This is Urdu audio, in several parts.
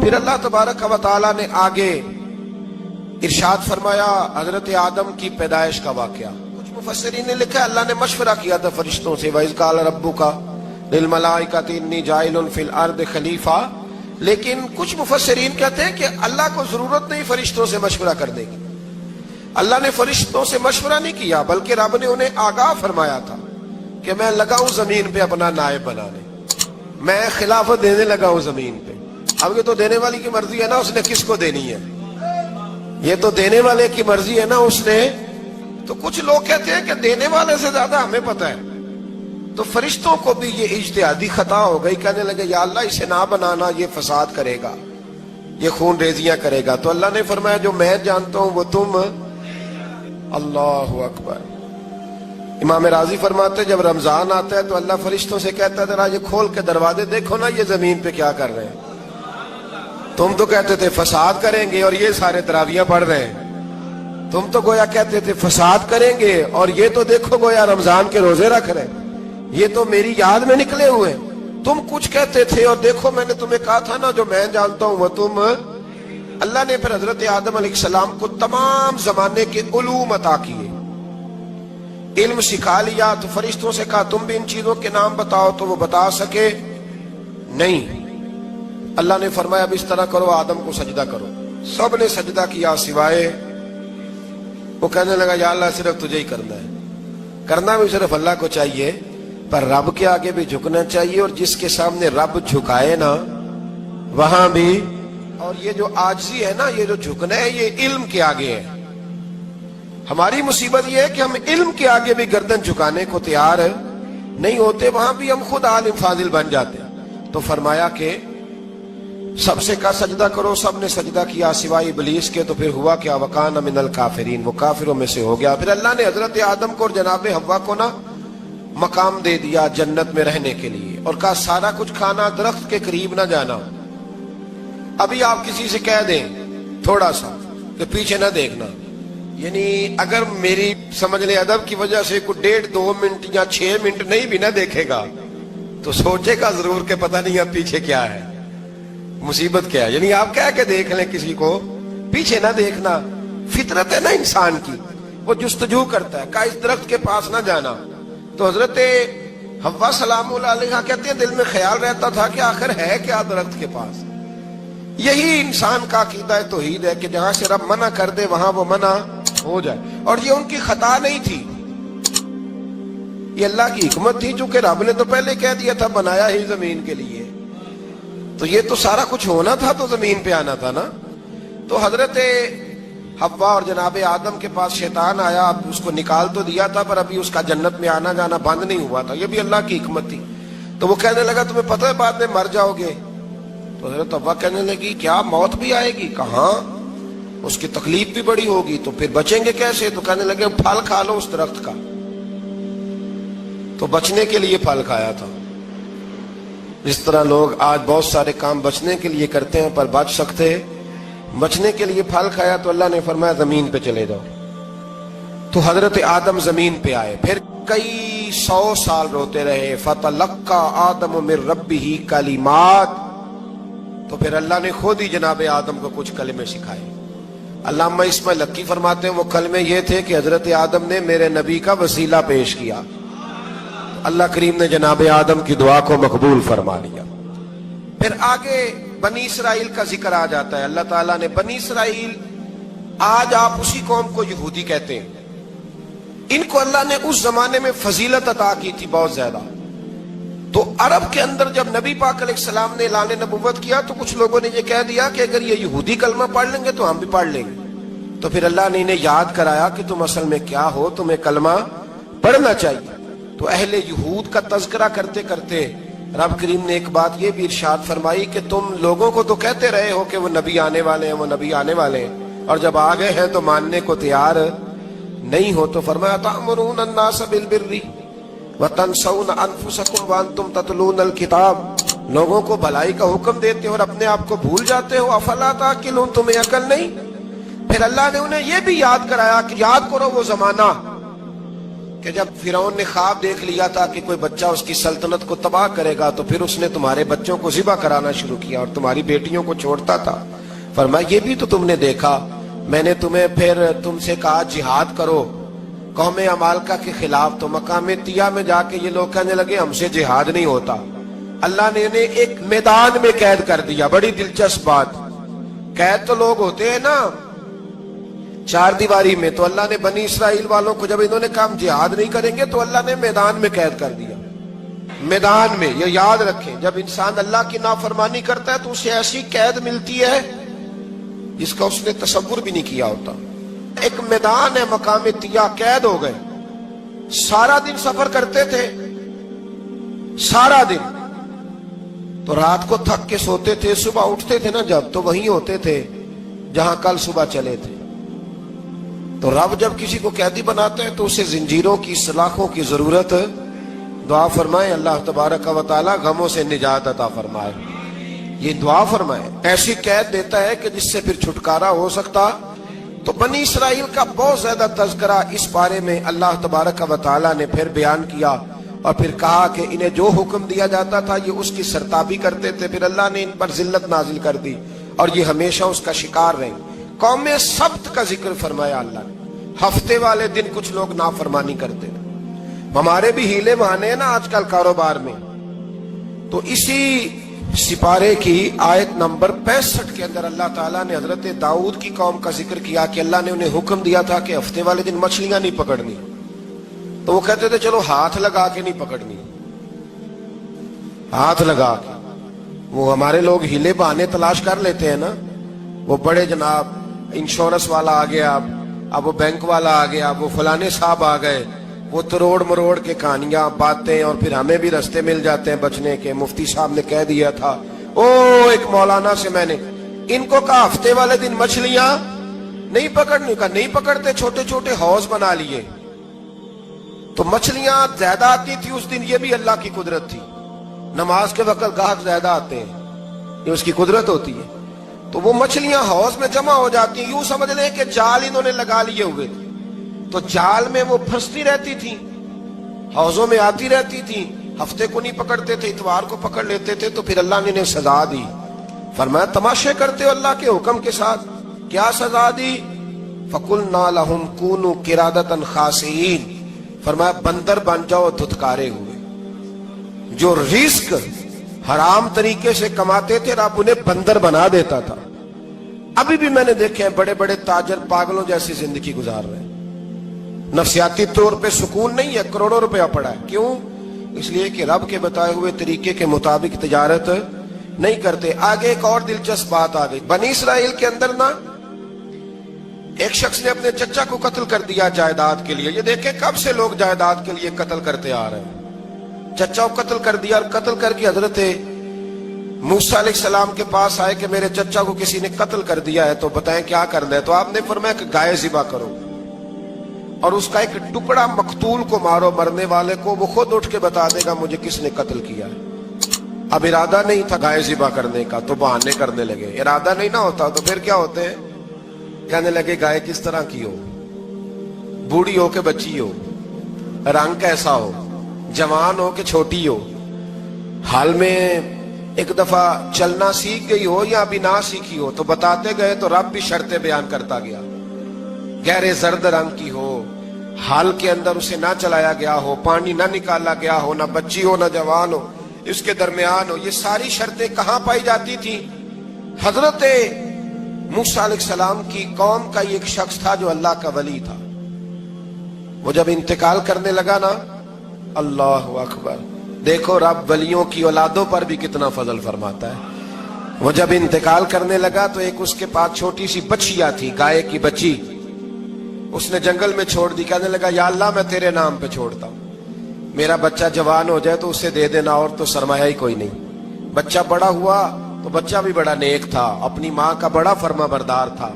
پھر اللہ تبارک و تعالی نے آگے ارشاد فرمایا حضرت آدم کی پیدائش کا واقعہ. کچھ مفسرین نے لکھا اللہ نے مشورہ کیا تھا فرشتوں سے وَإِذْ قَالَ رَبُّكَ لِلْمَلَائِكَةِ إِنِّي جَاعِلٌ فِي الْأَرْضِ خَلِيفَةً. لیکن کچھ مفسرین کہتے ہیں کہ اللہ کو ضرورت نہیں فرشتوں سے مشورہ کرنے کی. اللہ نے فرشتوں سے مشورہ نہیں کیا بلکہ رب نے انہیں آگاہ فرمایا تھا کہ میں لگا ہوں زمین پہ اپنا نائب بنانے, میں خلافت دینے لگا ہوں زمین پہ. اب یہ تو دینے والی کی مرضی ہے نا اس نے کس کو دینی ہے, یہ تو دینے والے کی مرضی ہے نا اس نے. تو کچھ لوگ کہتے ہیں کہ دینے والے سے زیادہ ہمیں پتہ ہے. تو فرشتوں کو بھی یہ اجتہادی خطا ہو گئی, کہنے لگے یا اللہ اسے نہ بنانا, یہ فساد کرے گا, یہ خون ریزیاں کرے گا. تو اللہ نے فرمایا جو میں جانتا ہوں وہ تم. اللہ اکبر. امام راضی فرماتے جب رمضان آتا ہے تو اللہ فرشتوں سے کہتا ہے ذرا یہ کھول کے دروازے دیکھو نا یہ زمین پہ کیا کر رہے ہیں. تم تو کہتے تھے فساد کریں گے اور یہ سارے تراویحیں پڑھ رہے ہیں. تم تو گویا کہتے تھے فساد کریں گے اور یہ تو دیکھو گویا رمضان کے روزے رکھ رہے ہیں. یہ تو میری یاد میں نکلے ہوئے ہیں. تم کچھ کہتے تھے اور دیکھو میں نے تمہیں کہا تھا نا جو میں جانتا ہوں وہ تم. اللہ نے پھر حضرت آدم علیہ السلام کو تمام زمانے کے علوم عطا کیے, علم سکھا لیا. تو فرشتوں سے کہا تم بھی ان چیزوں کے نام بتاؤ, تو وہ بتا سکے نہیں. اللہ نے فرمایا اب اس طرح کرو آدم کو سجدہ کرو. سب نے سجدہ کیا سوائے وہ. کہنے لگا یا اللہ صرف تجھے ہی کرنا ہے, کرنا بھی صرف اللہ کو چاہیے پر رب کے آگے بھی جھکنا چاہیے, اور جس کے سامنے رب جھکائے نا وہاں بھی. اور یہ جو عاجزی ہے نا, یہ جو جھکنا ہے یہ علم کے آگے ہے. ہماری مصیبت یہ ہے کہ ہم علم کے آگے بھی گردن جھکانے کو تیار نہیں ہوتے, وہاں بھی ہم خود عالم فاضل بن جاتے. تو فرمایا کہ سب سے کہا سجدہ کرو, سب نے سجدہ کیا سوائے ابلیس کے. تو پھر ہوا کیا وکان من الکافرین, وہ کافروں میں سے ہو گیا. پھر اللہ نے حضرت آدم کو اور جناب حوا کو نا مقام دے دیا جنت میں رہنے کے لیے, اور کہا سارا کچھ کھانا, درخت کے قریب نہ جانا. ابھی آپ کسی سے کہہ دیں تھوڑا سا کہ پیچھے نہ دیکھنا, یعنی اگر میری سمجھ لیں ادب کی وجہ سے کوئی 1.5-2 منٹ یا 6 منٹ نہیں بھی نہ دیکھے گا تو سوچے گا ضرور کہ پتہ نہیں اب پیچھے کیا ہے, مصیبت کیا ہے. یعنی آپ کہہ کے دیکھ لیں کسی کو پیچھے نہ دیکھنا. فطرت ہے نا انسان کی, وہ جستجو کرتا ہے کہ اس درخت کے پاس نہ جانا. تو حضرت حوا سلام اللہ علیہ کہتے ہیں دل میں خیال رہتا تھا کہ آخر ہے کیا درخت کے پاس. یہی انسان کا عقیدہ توحید ہے کہ جہاں سے رب منع کر دے وہاں وہ منع ہو جائے. اور یہ ان کی خطا نہیں تھی, یہ اللہ کی حکمت تھی, چونکہ رب نے تو پہلے کہہ دیا تھا بنایا ہی زمین کے لیے, تو یہ تو سارا کچھ ہونا تھا تو زمین پہ آنا تھا نا. تو حضرت حوا اور جناب آدم کے پاس شیطان آیا, اب اس کو نکال تو دیا تھا پر ابھی اس کا جنت میں آنا جانا بند نہیں ہوا تھا, یہ بھی اللہ کی حکمت تھی. تو وہ کہنے لگا تمہیں پتہ ہے بعد میں مر جاؤ گے. تو حضرت حوا کہنے لگی کیا موت بھی آئے گی؟ کہاں, اس کی تکلیف بھی بڑی ہوگی, تو پھر بچیں گے کیسے؟ تو کہنے لگے پھل کھا لو اس درخت کا. تو بچنے کے لیے پھل کھایا تھا. جس طرح لوگ آج بہت سارے کام بچنے کے لیے کرتے ہیں پر بچ سکتے, بچنے کے لیے پھل کھایا. تو اللہ نے فرمایا زمین پہ چلے جاؤ. تو حضرت آدم زمین پہ آئے, پھر کئی 100 سال روتے رہے. فَتَلَقَّى آدَمُ مِن رَبِّهِ کَلِمَاتٍ. تو پھر اللہ نے خود ہی جناب آدم کو کچھ کلمے سکھائے. علامہ اسماعیل لکی فرماتے ہیں وہ کلمے یہ تھے کہ حضرت آدم نے میرے نبی کا وسیلہ پیش کیا, اللہ کریم نے جناب آدم کی دعا کو مقبول فرما لیا. پھر آگے بنی اسرائیل کا ذکر آ جاتا ہے. اللہ تعالیٰ نے بنی اسرائیل, آج آپ اسی قوم کو یہودی کہتے ہیں, ان کو اللہ نے اس زمانے میں فضیلت عطا کی تھی بہت زیادہ. تو عرب کے اندر جب نبی پاک علیہ السلام نے اعلان نبوت کیا تو کچھ لوگوں نے یہ کہہ دیا کہ اگر یہ یہودی کلمہ پڑھ لیں گے تو ہم بھی پڑھ لیں گے. تو پھر اللہ نے انہیں یاد کرایا کہ تم اصل میں کیا ہو, تمہیں کلمہ پڑھنا چاہیے. تو اہل یہود کا تذکرہ کرتے کرتے رب کریم نے ایک بات یہ بھی ارشاد فرمائی کہ تم لوگوں کو تو کہتے رہے ہو کہ وہ نبی آنے والے ہیں, وہ نبی آنے والے ہیں, اور جب آ گئے ہیں تو ماننے کو تیار نہیں ہو. تو فرمایا تأمرون الناس بالبر وتنسون انفسکم وانتم تتلون الکتاب, لوگوں کو بھلائی کا حکم دیتے ہو اور اپنے آپ کو بھول جاتے ہو. افلا تعقلون, تمہیں عقل نہیں؟ پھر اللہ نے انہیں یہ بھی یاد کرایا کہ یاد کرو وہ زمانہ کہ جب فرعون نے خواب دیکھ لیا تھا کہ کوئی بچہ اس کی سلطنت کو تباہ کرے گا تو پھر اس نے تمہارے بچوں کو ذبح کرانا شروع کیا اور تمہاری بیٹیوں کو چھوڑتا تھا. فرمایا یہ بھی تو تم نے دیکھا, میں نے تمہیں پھر تم سے کہا جہاد کرو قوم عمالقہ کے خلاف, تو مقام طیہ میں جا کے یہ لوگ کہنے لگے ہم سے جہاد نہیں ہوتا. اللہ نے انہیں ایک میدان میں قید کر دیا. بڑی دلچسپ بات, قید تو لوگ ہوتے ہیں نا چار دیواری میں, تو اللہ نے بنی اسرائیل والوں کو جب انہوں نے کہا ہم جہاد نہیں کریں گے تو اللہ نے میدان میں قید کر دیا. میدان میں, یہ یاد رکھیں, جب انسان اللہ کی نافرمانی کرتا ہے تو اسے ایسی قید ملتی ہے جس کا اس نے تصور بھی نہیں کیا ہوتا. ایک میدان ہے مقام طیہ, قید ہو گئے. سارا دن سفر کرتے تھے, سارا دن, تو رات کو تھک کے سوتے تھے, صبح اٹھتے تھے نا جب, تو وہیں ہوتے تھے جہاں کل صبح چلے تھے. تو رب جب کسی کو قیدی بناتا ہے تو اسے زنجیروں کی سلاخوں کی ضرورت. دعا فرمائے اللہ تبارک و تعالی غموں سے نجات عطا فرمائے. یہ دعا فرمائے, ایسی قید دیتا ہے کہ جس سے پھر چھٹکارا ہو سکتا. تو بنی اسرائیل کا بہت زیادہ تذکرہ اس بارے میں اللہ تبارک و تعالی نے پھر بیان کیا, اور پھر کہا کہ انہیں جو حکم دیا جاتا تھا یہ اس کی سرتابی کرتے تھے. پھر اللہ نے ان پر ذلت نازل کر دی اور یہ ہمیشہ اس کا شکار رہے. قوم سبت کا ذکر فرمایا اللہ نے. ہفتے والے دن کچھ لوگ نافرمانی کرتے ہیں. ہمارے بھی ہیلے بہانے ہیں نا آج کل کاروبار میں. تو اسی سپارے کی آیت نمبر 65 کے اندر اللہ تعالیٰ نے حضرت داؤد کی قوم کا ذکر کیا کہ اللہ نے انہیں حکم دیا تھا کہ ہفتے والے دن مچھلیاں نہیں پکڑنی. تو وہ کہتے تھے چلو ہاتھ لگا کے نہیں پکڑنی, ہاتھ لگا کے. وہ ہمارے لوگ ہیلے بہانے تلاش کر لیتے ہیں نا. وہ بڑے جناب انشورنس والا آ گیا, اب وہ بینک والا آ گیا, وہ فلانے صاحب آ گئے, وہ تروڑ مروڑ کے کہانیاں باتیں, اور پھر ہمیں بھی رستے مل جاتے ہیں بچنے کے. مفتی صاحب نے کہہ دیا تھا, ایک مولانا سے میں نے ان کو کہا ہفتے والے دن مچھلیاں نہیں پکڑنے کا. نہیں پکڑتے, چھوٹے چھوٹے حوض بنا لیے. تو مچھلیاں زیادہ آتی تھی اس دن, یہ بھی اللہ کی قدرت تھی. نماز کے وقت گاہک زیادہ آتے ہیں, یہ اس کی قدرت ہوتی ہے. تو وہ مچھلیاں حوض میں جمع ہو جاتی ہیں. یوں سمجھ لیں کہ جال انہوں نے لگا لیے ہوئے تھے, تو جال میں وہ پھنستی رہتی تھی, حوضوں میں آتی رہتی تھی. ہفتے کو نہیں پکڑتے تھے, اتوار کو پکڑ لیتے تھے. تو پھر اللہ نے انہیں سزا دی. فرمایا تماشے کرتے ہو اللہ کے حکم کے ساتھ. کیا سزا دی؟ فَقُلْنَا لَهُمْ كُونُوا قِرَادَةً خَاسِئِينَ. فرمایا بندر بن جاؤ دھتکارے ہوئے. جو رزق حرام طریقے سے کماتے تھے رب انہیں بندر بنا دیتا تھا. ابھی بھی میں نے دیکھے ہیں بڑے بڑے تاجر پاگلوں جیسی زندگی گزار رہے ہیں. نفسیاتی طور پہ سکون نہیں ہے, کروڑوں روپیہ پڑا ہے. کیوں؟ اس لیے کہ رب کے بتائے ہوئے طریقے کے مطابق تجارت نہیں کرتے. آگے ایک اور دلچسپ بات آ گئی. بنی اسرائیل کے اندر نا ایک شخص نے اپنے چچا کو قتل کر دیا جائیداد کے لیے. یہ دیکھیں کب سے لوگ جائیداد کے لیے قتل کرتے آ رہے ہیں. چچا کو قتل کر دیا, اور قتل کر کے حضرت موسیٰ علیہ السلام کے پاس آئے کہ میرے چچا کو کسی نے قتل کر دیا ہے, تو بتائیں کیا کرنا ہے. تو آپ نے فرمایا کہ گائے ذبح کرو اور اس کا ایک ٹکڑا مقتول کو مارو, مرنے والے کو. وہ خود اٹھ کے بتا دے گا مجھے کس نے قتل کیا ہے. اب ارادہ نہیں تھا گائے ذبح کرنے کا, تو بہانے کرنے لگے. ارادہ نہیں نہ ہوتا تو پھر کیا ہوتے ہیں, کہنے لگے گائے کس طرح کی ہو, بوڑھی ہو کہ بچی ہو, رنگ کیسا ہو, جوان ہو کہ چھوٹی ہو, حال میں ایک دفعہ چلنا سیکھ گئی ہو یا ابھی نہ سیکھی ہو. تو بتاتے گئے تو رب بھی شرطیں بیان کرتا گیا. گہرے زرد رنگ کی ہو, حال کے اندر اسے نہ چلایا گیا ہو, پانی نہ نکالا گیا ہو, نہ بچی ہو نہ جوان ہو, اس کے درمیان ہو. یہ ساری شرطیں کہاں پائی جاتی تھی؟ حضرت موسیٰ علیہ السلام کی قوم کا ایک شخص تھا جو اللہ کا ولی تھا. وہ جب انتقال کرنے لگا نا, اللہ اکبر, دیکھو رب ولیوں کی اولادوں پر بھی کتنا فضل فرماتا ہے. وہ جب انتقال کرنے لگا تو ایک اس کے پاس چھوٹی سی بچیا تھی, گائے کی بچی. اس نے جنگل میں چھوڑ دی. کہنے لگا یا اللہ میں تیرے نام پہ چھوڑتا ہوں, میرا بچہ جوان ہو جائے تو اسے دے دینا, اور تو سرمایہ ہی کوئی نہیں. بچہ بڑا ہوا تو بچہ بھی بڑا نیک تھا, اپنی ماں کا بڑا فرما بردار تھا.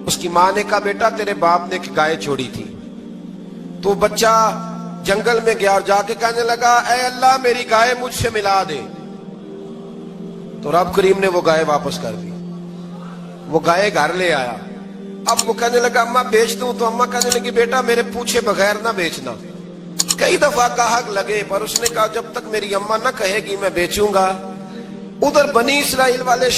اس کی ماں نے کہا بیٹا تیرے باپ نے ایک گائے چھوڑی تھی. تو بچہ جنگل میں گیا اور جا کے کہنے لگا اے اللہ میری گائے مجھ سے ملا دے. تو رب کریم نے وہ گائے واپس کر دی. وہ گائے گھر لے آیا. اب وہ کہنے لگا اما بیچ دوں, تو اما کہنے لگی بیٹا میرے پوچھے بغیر نہ بیچنا. کئی دفعہ گاہک لگے پر اس نے کہا جب تک میری اما نہ کہے گی میں بیچوں گا. ادھر بنی اسرائیل والے